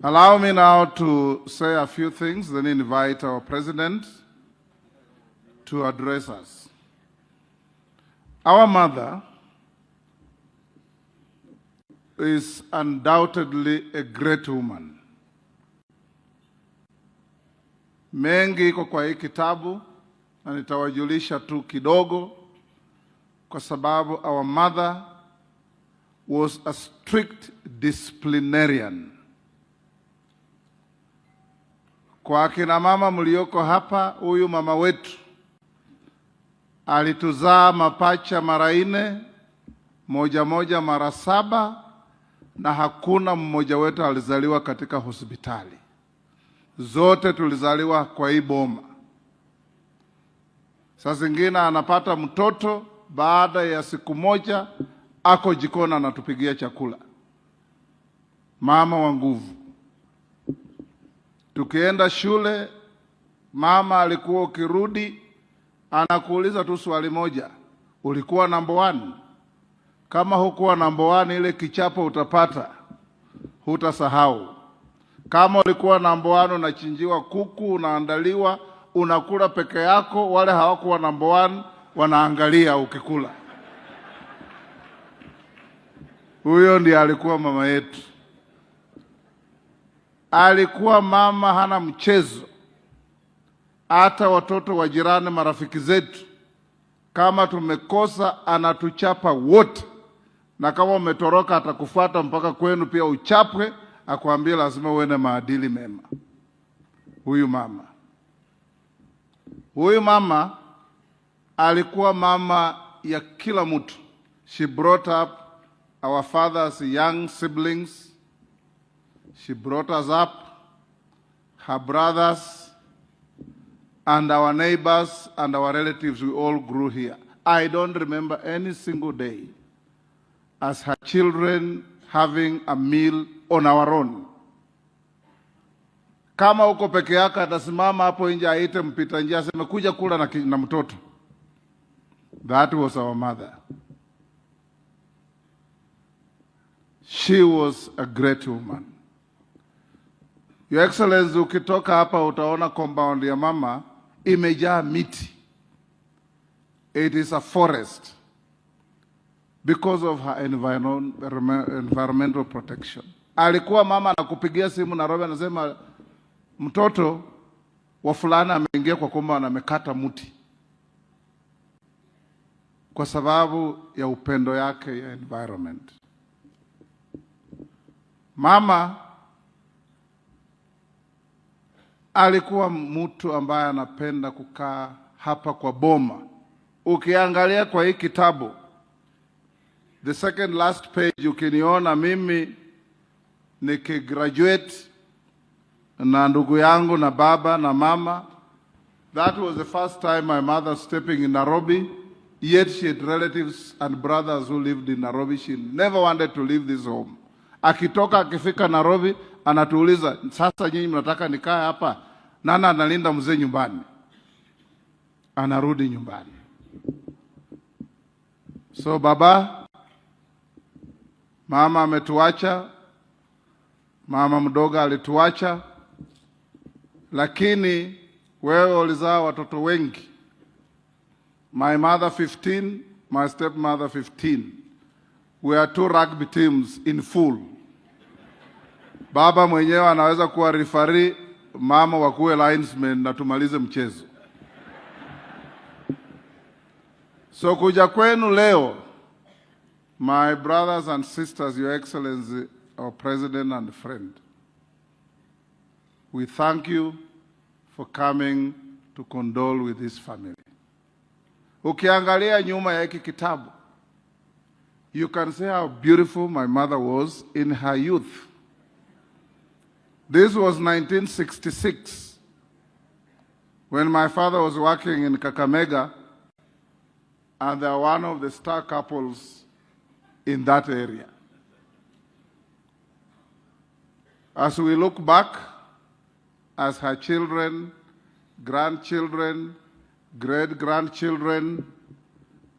Allow me now to say a few things, then invite our president to address us. Our mother is undoubtedly a great woman. Mengi iko kwa hii kitabu na nitawajulisha tu kidogo, kwa sababu our mother was a strict disciplinarian. Kwa akina mama mlioko hapa, huyu mama wetu alituzaa mapacha mara 4, moja mara 7, na hakuna mmoja wetu alizaliwa katika hospitali. Zote tulizaliwa kwa hii boma. Saa zingine anapata mtoto, baada ya siku moja ako jikoni anatupigia chakula. Mama wa nguvu. Tukienda shule, mama alikuwa ukirudi anakuuliza tu swali moja, ulikuwa number 1? Kama hukuwa number 1, ile kichapo utapata, hutasahau. Kama ulikuwa number 1, unachinjiwa kuku, unaandaliwa, unakula peke yako, wale hawakuwa number 1 wanaangalia ukikula. Huyo ndiye alikuwa mama yetu. Alikuwa mama hana mchezo. Hata watoto wa jirani, marafiki zetu, kama tumekosa anatuchapa wote, na kama umetoroka atakufuata mpaka kwenu pia uchapwe, akwambie lazima uwe na maadili mema. Huyu mama alikuwa mama ya kila mtu. She brought up our father's young siblings. She brought us up, her brothers, and our neighbors and our relatives. We all grew here. I don't remember any single day as her children having a meal on our own. Kama uko peke yako, atasimama hapo nje aite mpita njia aseme kuja kula na mtoto. That was our mother. She was a great woman. Your Excellency, ukitoka hapa utaona compound ya mama imejaa miti. It is a forest because of her environmental protection. Alikuwa mama anakupigia simu Nairobi anasema mtoto wa fulana ameingia kwa komba na amekata mti, kwa sababu ya upendo yake ya environment. Mama alikuwa mtu ambaye anapenda kukaa hapa kwa boma. Ukiangalia kwa hii kitabu, the second last page, ukiniona mimi nikigraduate na ndugu yangu na baba na mama. That was the first time my mother stepping in Nairobi, yet she had relatives and brothers who lived in Nairobi. She never wanted to leave this home. Akitoka akifika Nairobi anatuuliza, sasa nyinyi mnataka nikae hapa? Nana analinda mzee nyumbani? Anarudi nyumbani. So baba, mama ametuacha, mama mdogo alituacha, lakini wewe ulizaa watoto wengi. My mother 15, my stepmother 15. We are 2 rugby teams in full. Baba mwenyewe anaweza kuwa referee, mama wakuwe linesman na tumalize mchezo. So kuja kwenu leo, my brothers and sisters, Your Excellency, our President and friend, we thank you for coming to condole with this family. Ukiangalia nyuma ya hiki kitabu, you can see how beautiful my mother was in her youth. This was 1966, when my father was working in Kakamega, and they are one of the star couples in that area. As we look back, as her children, grandchildren, great-grandchildren,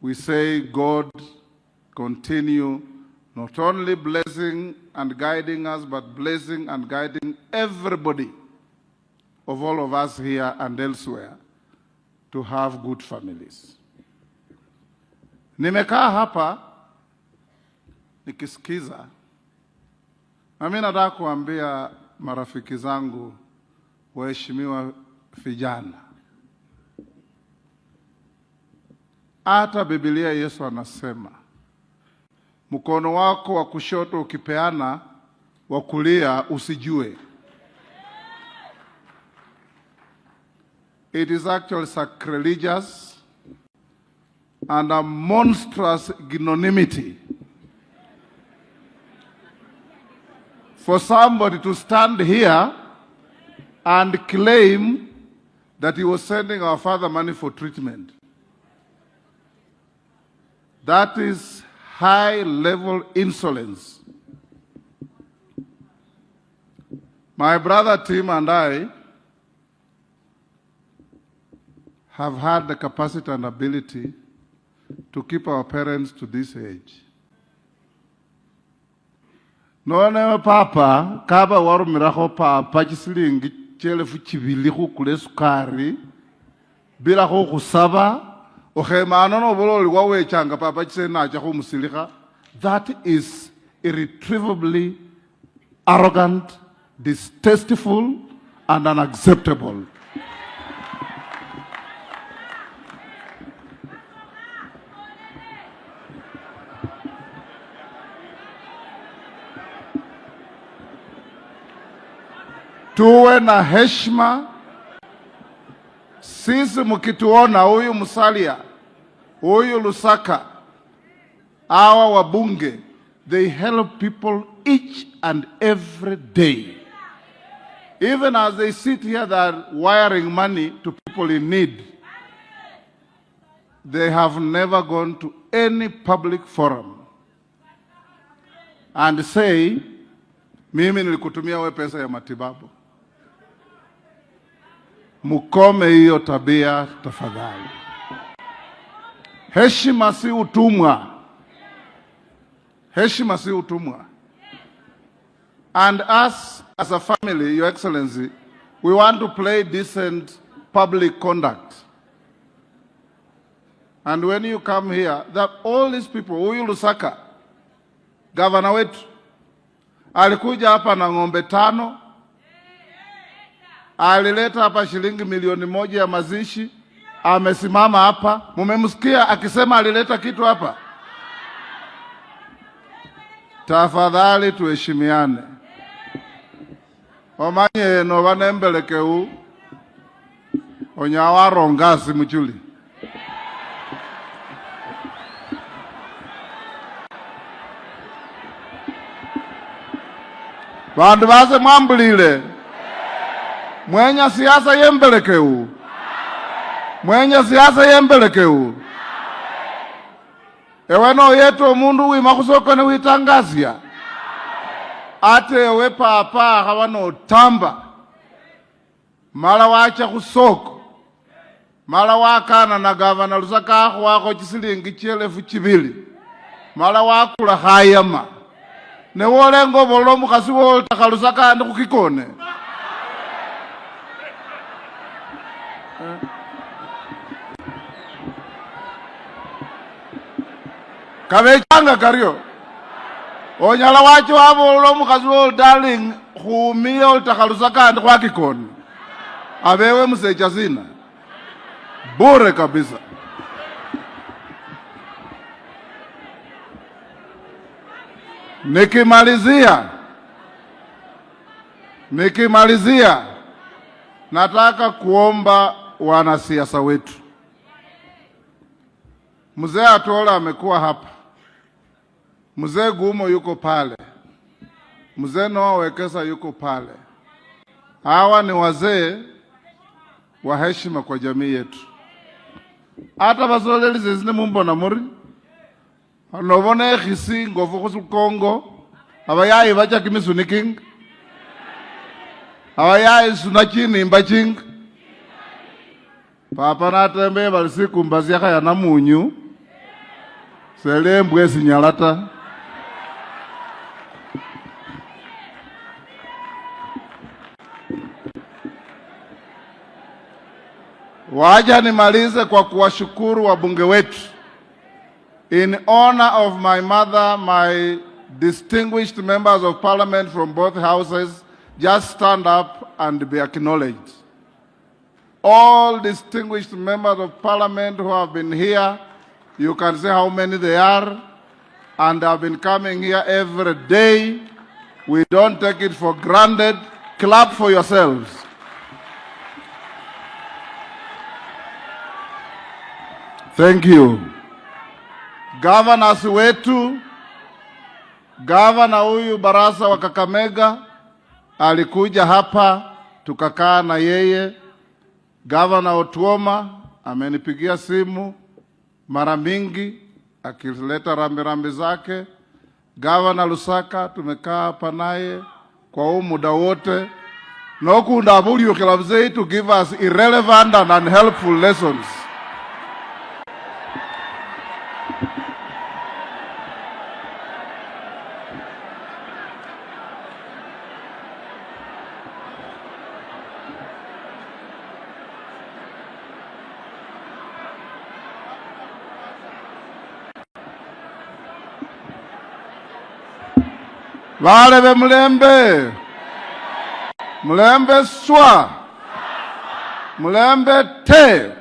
we say God continue not only blessing and guiding us, but blessing and guiding everybody of all of us here and elsewhere to have good families. Nimekaa hapa nikisikiza, na mimi nataka kuambia marafiki zangu waheshimiwa vijana, hata Biblia Yesu anasema mkono wako wa kushoto ukipeana, wa kulia usijue. It is actually sacrilegious and a monstrous ignominy for somebody to stand here and claim that he was sending our father money for treatment. That is high-level insolence. My brother Tim and I have had the capacity and ability to keep our parents to this age. None papa kaba waru miraho papa chisilingi chelefu chivilihu kule sukari bila ho kusaba ohemano no bololi wawe changa papa chisena chaho musiliha. That is irretrievably arrogant, distasteful, and unacceptable. Tuwe na heshima. Sisi mkituona huyu Musalia, huyu Lusaka, hawa wabunge, they help people each and every day. Even as they sit here, they are wiring money to people in need. They have never gone to any public forum and say, mimi nilikutumia we pesa ya matibabu. Mukome hiyo tabia tafadhali. Heshima si utumwa. Heshima si utumwa. And us as a family, Your Excellency, we want to play decent public conduct. And when you come here, that all these people, huyu Lusaka, governor wetu, alikuja hapa na ng'ombe 5, alileta hapa shilingi milioni 1 ya mazishi, amesimama hapa. Mumemsikia akisema alileta kitu hapa? Tafadhali tuheshimiane. Omanye no banembelekeu onyawaro ngasi mchuli. Bandu base mwambulile. Mwenye siasa yembelekeu. Mwenye siasa yembelekeu. Eweno yetu mundu wimakusoka ni witangazia. Ate ewe papa hawano tamba. Mala wacha kusoko. Mala wakana na gavana Lusaka wako chisilingi chelefu 2. Mala wakula hayama. Ne wole ngobolo mukasi wole takalusaka ndi kukikone. Kabechanga kario. Onyala wachi wabolo mukasi wole darling huumia wole takalusaka ndi kukikone. Abewe msecha zina. Bure kabisa. Nikimalizia nataka kuomba wanasiasa wetu. Mzee Atola amekuwa hapa. Mzee Gumo yuko pale. Mzee Noah Wekesa yuko pale. Hawa ni wazee wa heshima kwa jamii yetu. Hata basoleli zizini mumbona muri. Nobone khisi ngofu kusukongo. Abayayi bacha kimisuniking. Abayayi sunachini mbaching. Papa Natembeya balisiku mbazi yaka ya namunyu. Sele mbwe sinyalata. Waja nimalize kwa kuwashukuru wabunge wetu. In honor of my mother, my distinguished members of parliament from both houses, just stand up and be acknowledged. All distinguished members of parliament who have been here, you can see how many they are, and have been coming here every day. We don't take it for granted. Clap for yourselves. Thank you. Governors wetu, Governor huyu Barasa wa Kakamega alikuja hapa tukakaa na yeye. Governor Otuoma amenipigia simu mara mingi akileta rambirambi zake. Governor Lusaka tumekaa hapa naye kwa huu muda wote. Nokunda buli ukilabzei to give us irrelevant and unhelpful lessons. Vale be mulembe. Mulembe swa. Mulembe te.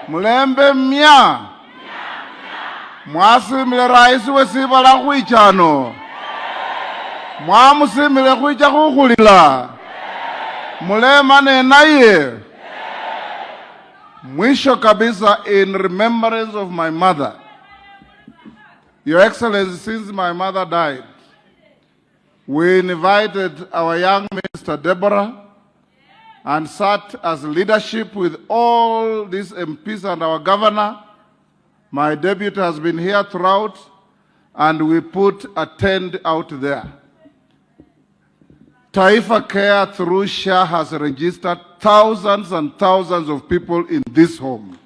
Mulembe mia. Mwasimile raisi wesibala kuichano. Mwamusimile kuicha kukulila. Mulema nenaye. Mwisho kabisa, in remembrance of my mother. Your Excellency, since my mother died, we invited our young Minister Deborah and sat as leadership with all these MPs and our governor. My deputy has been here throughout, and we put a tent out there. Taifa Care through SHA has registered thousands and thousands of people in this home.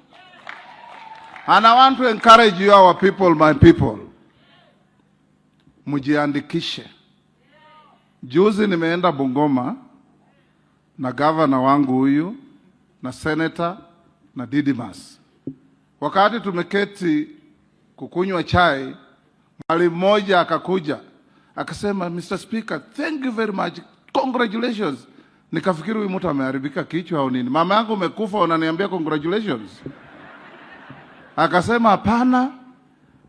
And I want to encourage you, our people, my people, mujiandikishe. Juzi nimeenda Bungoma na governor wangu huyu na senator na Didimas. Wakati tumeketi kukunywa chai, mwalimu mmoja akakuja akasema, Mr. Speaker, thank you very much, congratulations. Nikafikiri huyu mtu ameharibika kichwa au nini. Mama yangu umekufa unaniambia congratulations? Akasema hapana,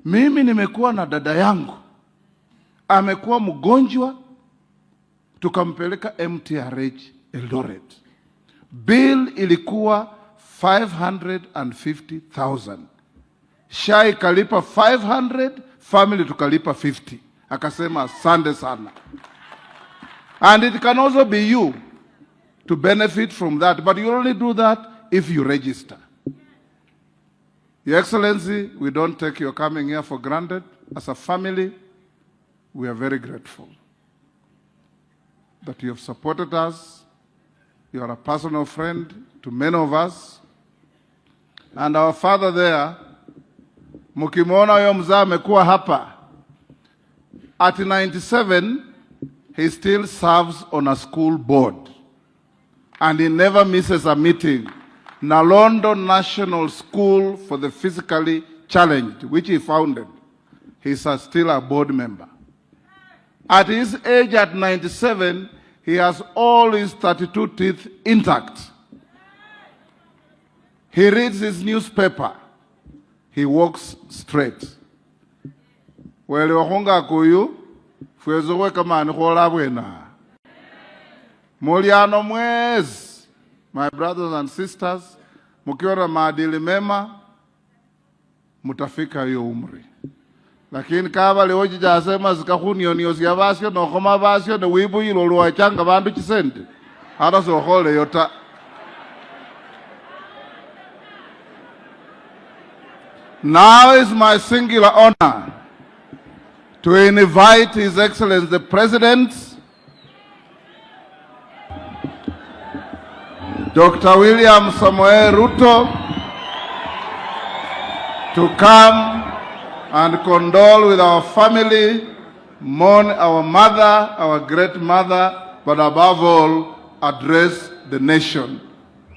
mimi nimekuwa na dada yangu amekuwa mgonjwa, tukampeleka MTRH Eldoret. Bill ilikuwa 550,000. SHA ikalipa 500, family tukalipa 50. Akasema asante sana. And it can also be you to benefit from that, but you only do that if you register. Your Excellency, we don't take your coming here for granted. As a family, we are very grateful that you have supported us. You are a personal friend to many of us. And our father there, mukimona huyo mzee amekuwa hapa. At 97, he still serves on a school board. And he never misses a meeting. Na London National School for the Physically Challenged, which he founded, he's still a board member. At his age, at 97, he has all his 32 teeth intact. He reads his newspaper. He walks straight. Wele wahonga kuyu, fwezowe kama nikola bwena. Muliano mwezi. My brothers and sisters, mukiona maadili mema, mutafika hiyo umri. Lakini kaba leo jijasema zikahunionio ziyabasyo no koma basyo no wibu yilo luwachanga bandu chisende. Hata sohole yota. Now is my singular honor to invite His Excellency the President, Dr. William Samoei Ruto, to come and condole with our family, mourn our mother, our great mother, but above all, address the nation,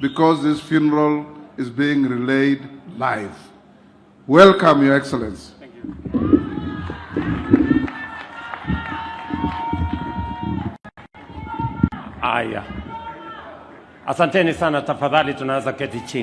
because this funeral is being relayed live. Welcome, Your Excellency. Thank you. Aya. Asanteni sana, tafadhali tunaweza keti chini.